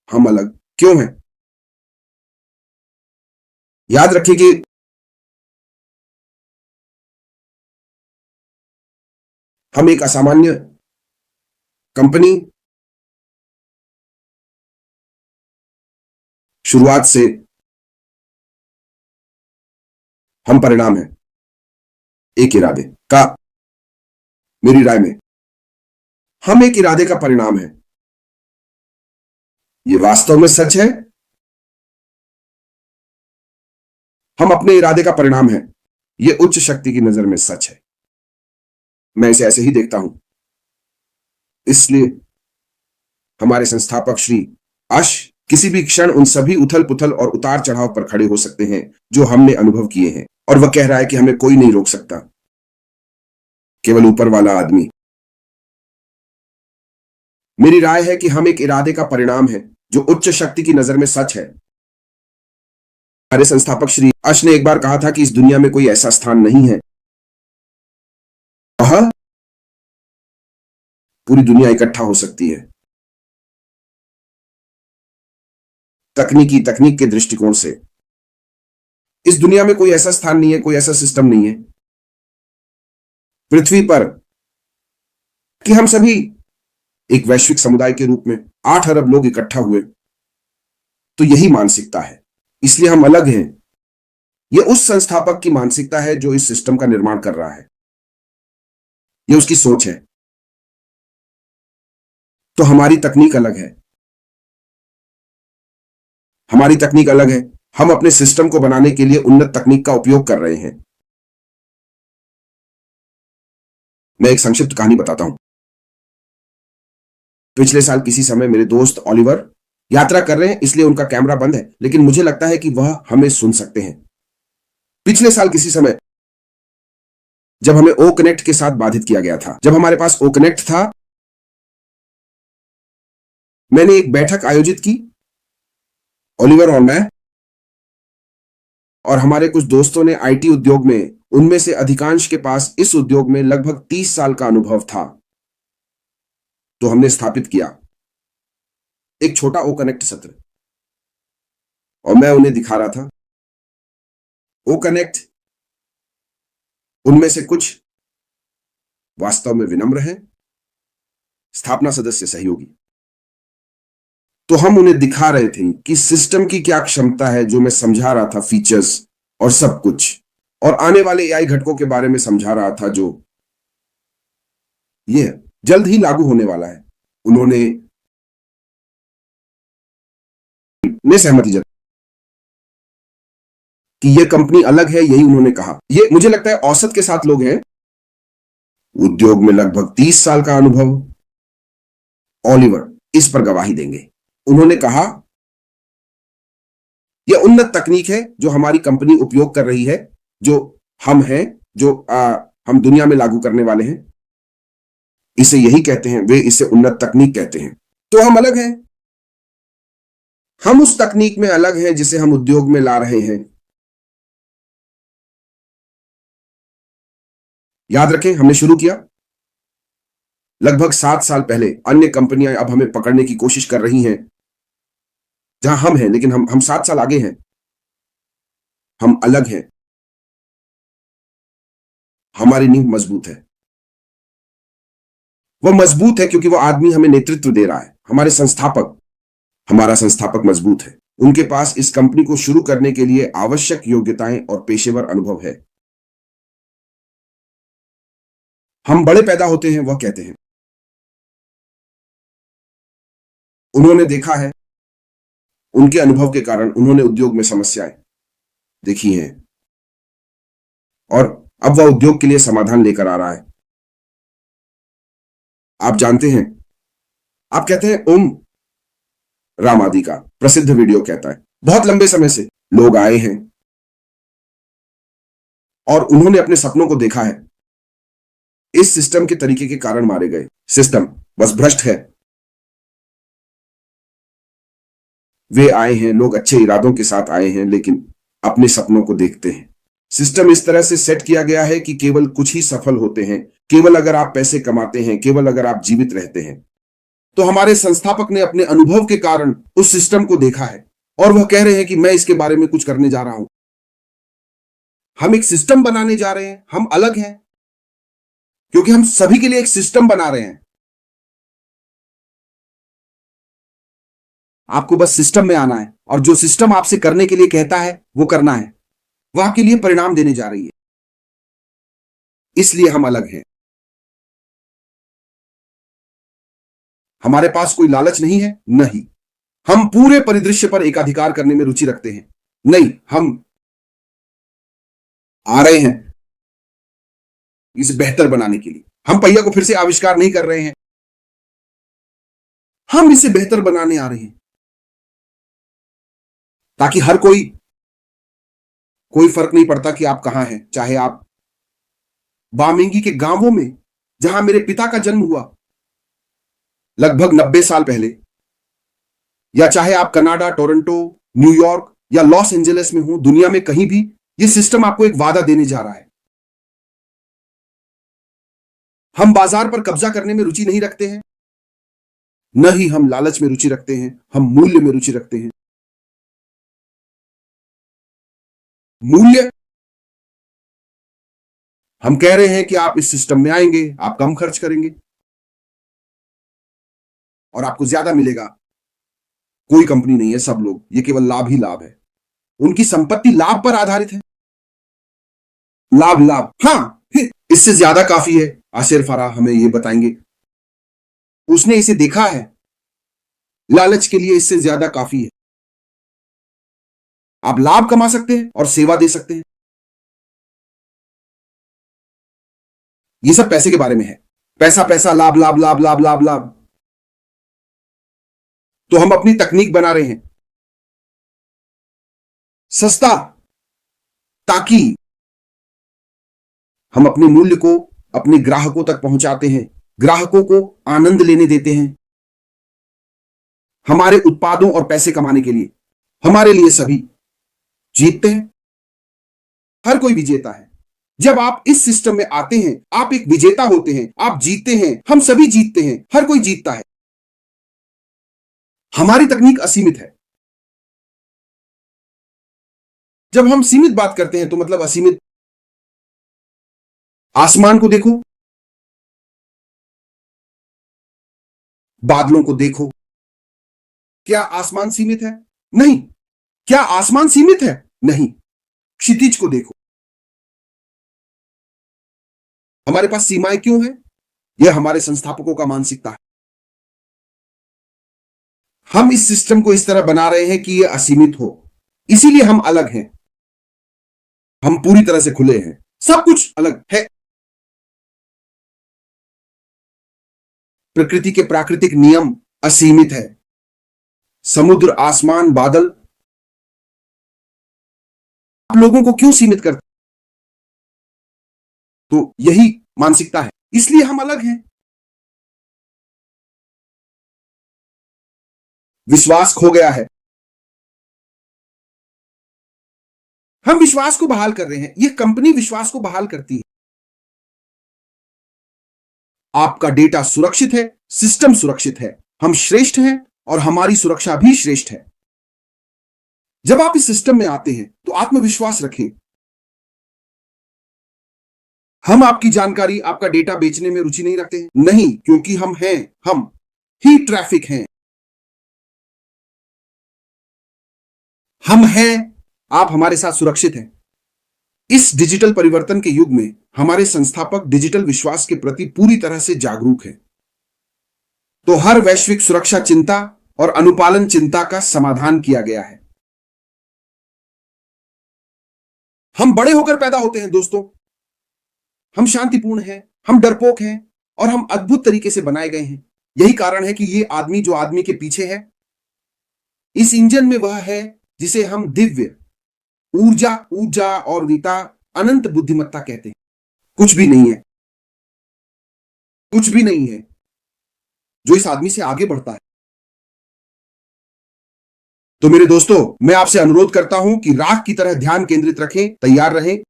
हम अलग क्यों हैं? याद रखिए कि हम एक असामान्य कंपनी शुरुआत से हम परिणाम हैं एक इरादे का। मेरी राय में हम एक इरादे का परिणाम है। ये वास्तव में सच है। हम अपने इरादे का परिणाम हैं। ये उच्च शक्ति की नजर में सच है। मैं इसे ऐसे ही देखता हूं। इसलिए हमारे संस्थापक श्री अश किसी भी क्षण उन सभी उथल पुथल और उतार चढ़ाव पर खड़े हो सकते हैं जो हमने अनुभव किए हैं, और वह कह रहा है कि हमें कोई नहीं रोक सकता, केवल ऊपर वाला आदमी। मेरी राय है कि हम एक इरादे का परिणाम है जो उच्च शक्ति की नजर में सच है। हमारे संस्थापक श्री अश ने एक बार कहा था कि इस दुनिया में कोई ऐसा स्थान नहीं है वह पूरी दुनिया इकट्ठा हो सकती है। तकनीक के दृष्टिकोण से इस दुनिया में कोई ऐसा स्थान नहीं है, कोई ऐसा सिस्टम नहीं है पृथ्वी पर कि हम सभी एक वैश्विक समुदाय के रूप में 8 अरब लोग इकट्ठा हुए। तो यही मानसिकता है। इसलिए हम अलग हैं। यह उस संस्थापक की मानसिकता है जो इस सिस्टम का निर्माण कर रहा है। यह उसकी सोच है। तो हमारी तकनीक अलग है। हमारी तकनीक अलग है। हम अपने सिस्टम को बनाने के लिए उन्नत तकनीक का उपयोग कर रहे हैं। मैं एक संक्षिप्त कहानी बताता हूं। पिछले साल किसी समय मेरे दोस्त ओलिवर यात्रा कर रहे हैं, इसलिए उनका कैमरा बंद है, लेकिन मुझे लगता है कि वह हमें सुन सकते हैं। पिछले साल किसी समय जब हमें ओ कनेक्ट के साथ बाधित किया गया था, जब हमारे पास ओ कनेक्ट था, मैंने एक बैठक आयोजित की। ओलिवर और मैं और हमारे कुछ दोस्तों ने आईटी उद्योग में, उनमें से अधिकांश के पास इस उद्योग में लगभग 30 साल का अनुभव था। तो हमने स्थापित किया एक छोटा ओ कनेक्ट सत्र, और मैं उन्हें दिखा रहा था ओ कनेक्ट। उनमें से कुछ वास्तव में विनम्र हैं, स्थापना सदस्य सहयोगी। तो हम उन्हें दिखा रहे थे कि सिस्टम की क्या क्षमता है, जो मैं समझा रहा था, फीचर्स और सब कुछ, और आने वाले एआई घटकों के बारे में समझा रहा था जो यह जल्द ही लागू होने वाला है। उन्होंने सहमति जताई कि यह कंपनी अलग है। यही उन्होंने कहा। ये मुझे लगता है औसत के साथ लोग हैं, उद्योग में लगभग 30 साल का अनुभव। ओलिवर इस पर गवाही देंगे। उन्होंने कहा यह उन्नत तकनीक है जो हमारी कंपनी उपयोग कर रही है, जो हम हैं, जो हम दुनिया में लागू करने वाले हैं। इसे यही कहते हैं, वे इसे उन्नत तकनीक कहते हैं। तो हम अलग हैं। हम उस तकनीक में अलग हैं जिसे हम उद्योग में ला रहे हैं। याद रखें, हमने शुरू किया लगभग 7 साल पहले। अन्य कंपनियां अब हमें पकड़ने की कोशिश कर रही हैं जहां हम हैं, लेकिन हम 7 साल आगे हैं। हम अलग हैं। हमारी नींव मजबूत है। वह मजबूत है क्योंकि वह आदमी हमें नेतृत्व दे रहा है। हमारा संस्थापक मजबूत है। उनके पास इस कंपनी को शुरू करने के लिए आवश्यक योग्यताएं और पेशेवर अनुभव है। हम बड़े पैदा होते हैं, वह कहते हैं। उन्होंने देखा है, उनके अनुभव के कारण उन्होंने उद्योग में समस्याएं देखी हैं, और अब वह उद्योग के लिए समाधान लेकर आ रहा है। आप जानते हैं, आप कहते हैं ओम रामादी का प्रसिद्ध वीडियो कहता है, बहुत लंबे समय से लोग आए हैं और उन्होंने अपने सपनों को देखा है। इस सिस्टम के तरीके के कारण मारे गए। सिस्टम बस भ्रष्ट है। वे आए हैं, लोग अच्छे इरादों के साथ आए हैं, लेकिन अपने सपनों को देखते हैं। सिस्टम इस तरह से सेट किया गया है कि केवल कुछ ही सफल होते हैं, केवल अगर आप पैसे कमाते हैं, केवल अगर आप जीवित रहते हैं। तो हमारे संस्थापक ने अपने अनुभव के कारण उस सिस्टम को देखा है और वह कह रहे हैं कि मैं इसके बारे में कुछ करने जा रहा हूं। हम एक सिस्टम बनाने जा रहे हैं, हम अलग हैं, क्योंकि हम सभी के लिए एक सिस्टम बना रहे हैं। आपको बस सिस्टम में आना है और जो सिस्टम आपसे करने के लिए कहता है वो करना है। वह आपके लिए परिणाम देने जा रही है। इसलिए हम अलग हैं। हमारे पास कोई लालच नहीं है, नहीं। हम पूरे परिदृश्य पर एकाधिकार करने में रुचि रखते हैं, नहीं। हम आ रहे हैं इसे बेहतर बनाने के लिए। हम पहिया को फिर से आविष्कार नहीं कर रहे हैं, हम इसे बेहतर बनाने आ रहे हैं, ताकि हर कोई फर्क नहीं पड़ता कि आप कहां हैं। चाहे आप बामेंगी के गांवों में, जहां मेरे पिता का जन्म हुआ लगभग 90 साल पहले, या चाहे आप कनाडा, टोरंटो, न्यूयॉर्क या लॉस एंजलिस में हो, दुनिया में कहीं भी, यह सिस्टम आपको एक वादा देने जा रहा है। हम बाजार पर कब्जा करने में रुचि नहीं रखते हैं, न ही हम लालच में रुचि रखते हैं, हम मूल्य में रुचि रखते हैं। मूल्य, हम कह रहे हैं कि आप इस सिस्टम में आएंगे, आप कम खर्च करेंगे और आपको ज्यादा मिलेगा। कोई कंपनी नहीं है, सब लोग, ये केवल लाभ ही लाभ है। उनकी संपत्ति लाभ पर आधारित है। लाभ लाभ, हां, इससे ज्यादा काफी है। आसिर फराह हमें यह बताएंगे, उसने इसे देखा है। लालच के लिए इससे ज्यादा काफी है। आप लाभ कमा सकते हैं और सेवा दे सकते हैं। ये सब पैसे के बारे में है। पैसा पैसा, लाभ लाभ लाभ लाभ लाभ लाभ। तो हम अपनी तकनीक बना रहे हैं सस्ता, ताकि हम अपने मूल्य को अपने ग्राहकों तक पहुंचाते हैं, ग्राहकों को आनंद लेने देते हैं हमारे उत्पादों और पैसे कमाने के लिए। हमारे लिए सभी जीतते हैं, हर कोई विजेता है। जब आप इस सिस्टम में आते हैं, आप एक विजेता होते हैं, आप जीतते हैं, हम सभी जीतते हैं, हर कोई जीतता है। हमारी तकनीक असीमित है। जब हम सीमित बात करते हैं तो मतलब असीमित। आसमान को देखो, बादलों को देखो, क्या आसमान सीमित है? नहीं। क्या आसमान सीमित है? नहीं। क्षितिज को देखो। हमारे पास सीमाएं क्यों हैं? यह हमारे संस्थापकों का मानसिकता है। हम इस सिस्टम को इस तरह बना रहे हैं कि यह असीमित हो, इसीलिए हम अलग हैं। हम पूरी तरह से खुले हैं, सब कुछ अलग है। प्रकृति के प्राकृतिक नियम असीमित है। समुद्र, आसमान, बादल आप लोगों को क्यों सीमित करते? तो यही मानसिकता है, इसलिए हम अलग हैं। विश्वास खो गया है। हम विश्वास को बहाल कर रहे हैं। यह कंपनी विश्वास को बहाल करती है। आपका डेटा सुरक्षित है, सिस्टम सुरक्षित है, हम श्रेष्ठ हैं और हमारी सुरक्षा भी श्रेष्ठ है। जब आप इस सिस्टम में आते हैं तो आत्मविश्वास रखें। हम आपकी जानकारी, आपका डेटा बेचने में रुचि नहीं रखते हैं, नहीं, क्योंकि हम हैं, हम ही ट्रैफिक हैं। हम हैं, आप हमारे साथ सुरक्षित हैं। इस डिजिटल परिवर्तन के युग में हमारे संस्थापक डिजिटल विश्वास के प्रति पूरी तरह से जागरूक हैं। तो हर वैश्विक सुरक्षा चिंता और अनुपालन चिंता का समाधान किया गया है। हम बड़े होकर पैदा होते हैं दोस्तों। हम शांतिपूर्ण हैं, हम डरपोक हैं और हम अद्भुत तरीके से बनाए गए हैं। यही कारण है कि ये आदमी जो आदमी के पीछे है, इस इंजन में वह है जिसे हम दिव्य ऊर्जा, ऊर्जा और रीता, अनंत बुद्धिमत्ता कहते हैं। कुछ भी नहीं है, कुछ भी नहीं है जो इस आदमी से आगे बढ़ता है। तो मेरे दोस्तों, मैं आपसे अनुरोध करता हूं कि राख की तरह ध्यान केंद्रित रखें, तैयार रहें